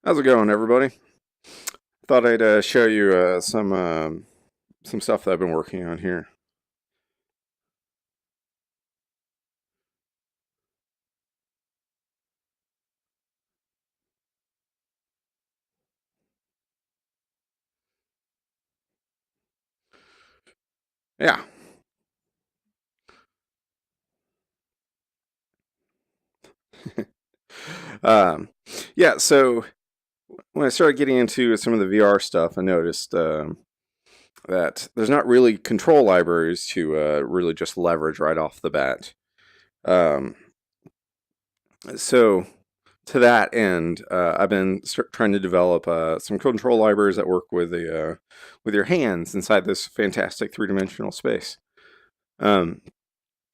How's it going, everybody? Thought I'd show you some stuff that I've been working on here. Yeah, um, yeah. So when I started getting into some of the VR stuff, I noticed that there's not really control libraries to really just leverage right off the bat. Um, so to that end, I've been trying to develop some control libraries that work with your hands inside this fantastic three-dimensional space. Um,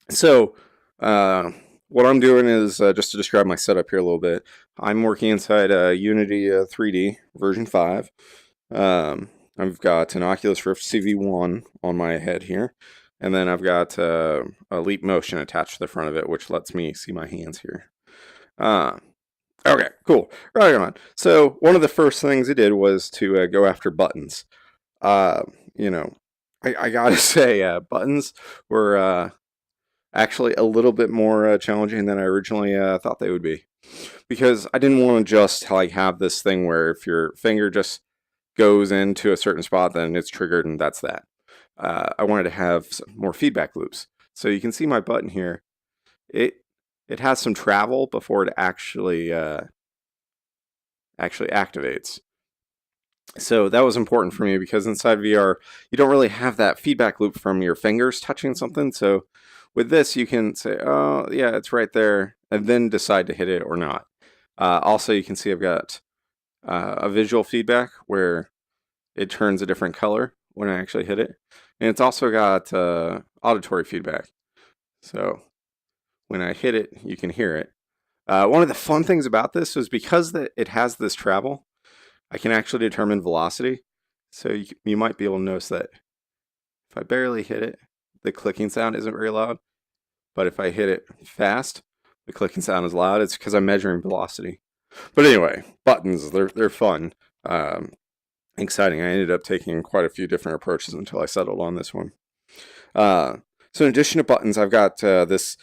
So, uh, what I'm doing is just to describe my setup here a little bit. I'm working inside Unity 3D version 5. Um, I've got an Oculus Rift CV1 on my head here, and then I've got a Leap Motion attached to the front of it, which lets me see my hands here. Uh, okay, cool. Right on. So, one of the first things I did was to go after buttons. Uh, you know, I gotta say, buttons were actually a little bit more challenging than I originally thought they would be, because I didn't want to just like have this thing where if your finger just goes into a certain spot, then it's triggered and that's that. I wanted to have some more feedback loops. So you can see my button here. It it has some travel before it actually activates. So that was important for me because inside VR, you don't really have that feedback loop from your fingers touching something. So with this, you can say, oh, yeah, it's right there, and then decide to hit it or not. Also, you can see I've got a visual feedback where it turns a different color when I actually hit it. And it's also got auditory feedback. So when I hit it, you can hear it. One of the fun things about this is because it has this travel, I can actually determine velocity. So you might be able to notice that if I barely hit it, the clicking sound isn't very loud. But if I hit it fast, the clicking sound is loud. It's because I'm measuring velocity. But anyway, buttons, they're fun. Um, Exciting. I ended up taking quite a few different approaches until I settled on this one. Uh, so in addition to buttons, I've got this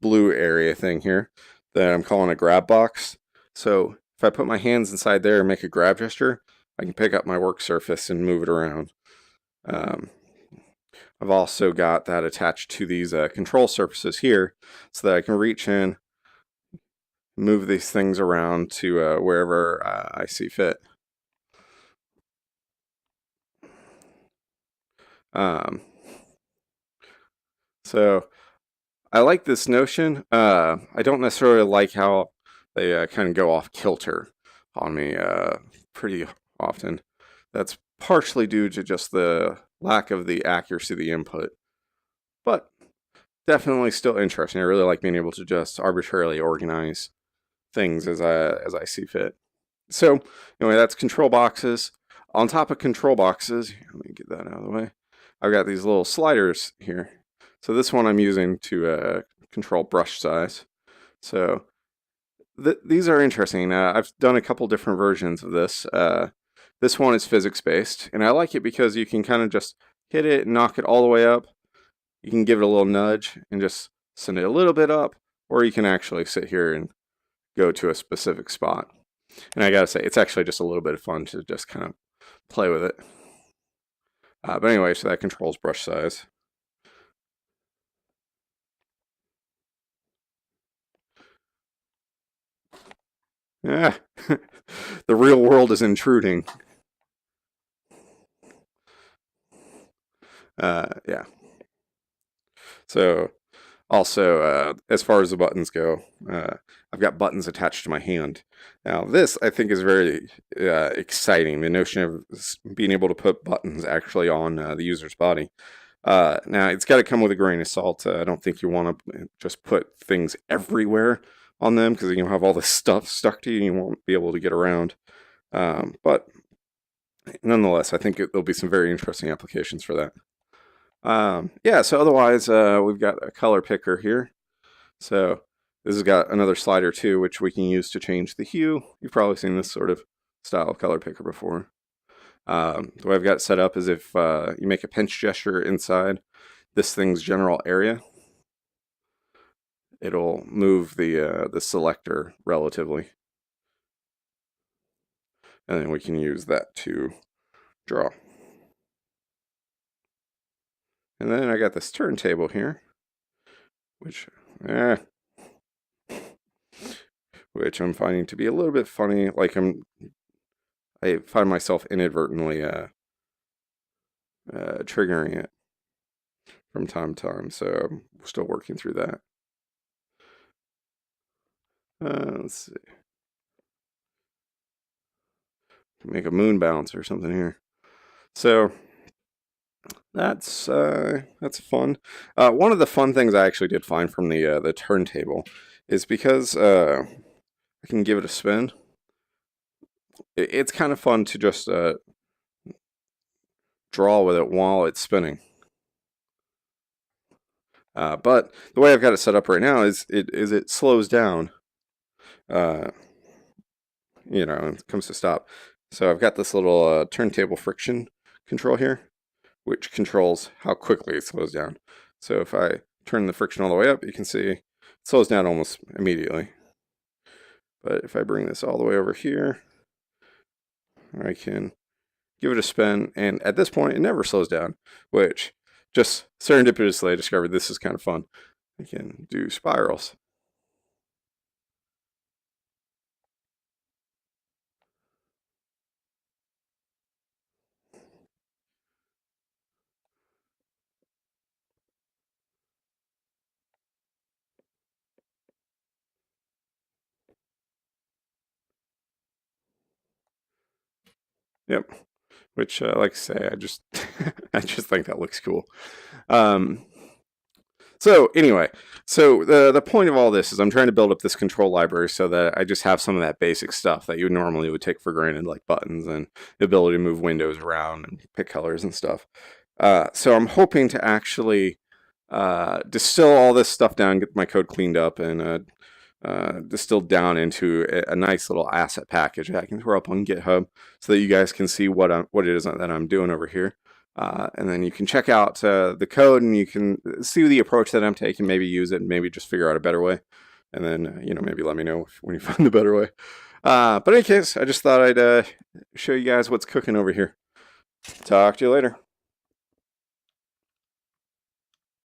blue area thing here that I'm calling a grab box. So if I put my hands inside there and make a grab gesture, I can pick up my work surface and move it around. Um, I've also got that attached to these control surfaces here so that I can reach in, move these things around to wherever I see fit. Um, so I like this notion. I don't necessarily like how they kind of go off kilter on me pretty often. That's partially due to just the lack of the accuracy of the input, but definitely still interesting. I really like being able to just arbitrarily organize things as I see fit. So anyway, that's control boxes. On top of control boxes, let me get that out of the way. I've got these little sliders here. So this one I'm using to control brush size. So these are interesting. I've done a couple different versions of this. This one is physics based, and I like it because you can kind of just hit it and knock it all the way up. You can give it a little nudge and just send it a little bit up, or you can actually sit here and go to a specific spot. And I gotta say, it's actually just a little bit of fun to just kind of play with it. But anyway, so that controls brush size. Yeah, the real world is intruding. Yeah. So also, as far as the buttons go, I've got buttons attached to my hand. Now, this I think is very exciting. The notion of being able to put buttons actually on the user's body. Now, it's got to come with a grain of salt. I don't think you want to just put things everywhere on them because you'll have all this stuff stuck to you and you won't be able to get around. But nonetheless, I think there'll be some very interesting applications for that. Yeah, so otherwise, we've got a color picker here. So This has got another slider too, which we can use to change the hue. You've probably seen this sort of style color picker before. The way I've got it set up is if you make a pinch gesture inside this thing's general area, it'll move the selector relatively. And then we can use that to draw. And then I got this turntable here, which I'm finding to be a little bit funny. Like I find myself inadvertently triggering it from time to time, so I'm still working through that. Let's see. Make a moon bounce or something here. So that's fun. One of the fun things I actually did find from the turntable is because I can give it a spin. It's kind of fun to just draw with it while it's spinning. But the way I've got it set up right now is it slows down. You know, it comes to stop. So I've got this little turntable friction control here, which controls how quickly it slows down. So if I turn the friction all the way up, you can see it slows down almost immediately. But if I bring this all the way over here, I can give it a spin, and at this point it never slows down, which just serendipitously I discovered this is kind of fun. I can do spirals. Yep. Which, like I say, I just I just think that looks cool. So anyway, so the point of all this is I'm trying to build up this control library so that I just have some of that basic stuff that you normally would take for granted, like buttons and the ability to move windows around and pick colors and stuff. So I'm hoping to actually distill all this stuff down, get my code cleaned up, and distilled down into a nice little asset package that I can throw up on GitHub so that you guys can see what it is that I'm doing over here. And then you can check out the code and you can see the approach that I'm taking, maybe use it, and maybe just figure out a better way. And then, maybe let me know when you find the better way. But in any case, I just thought I'd show you guys what's cooking over here. Talk to you later.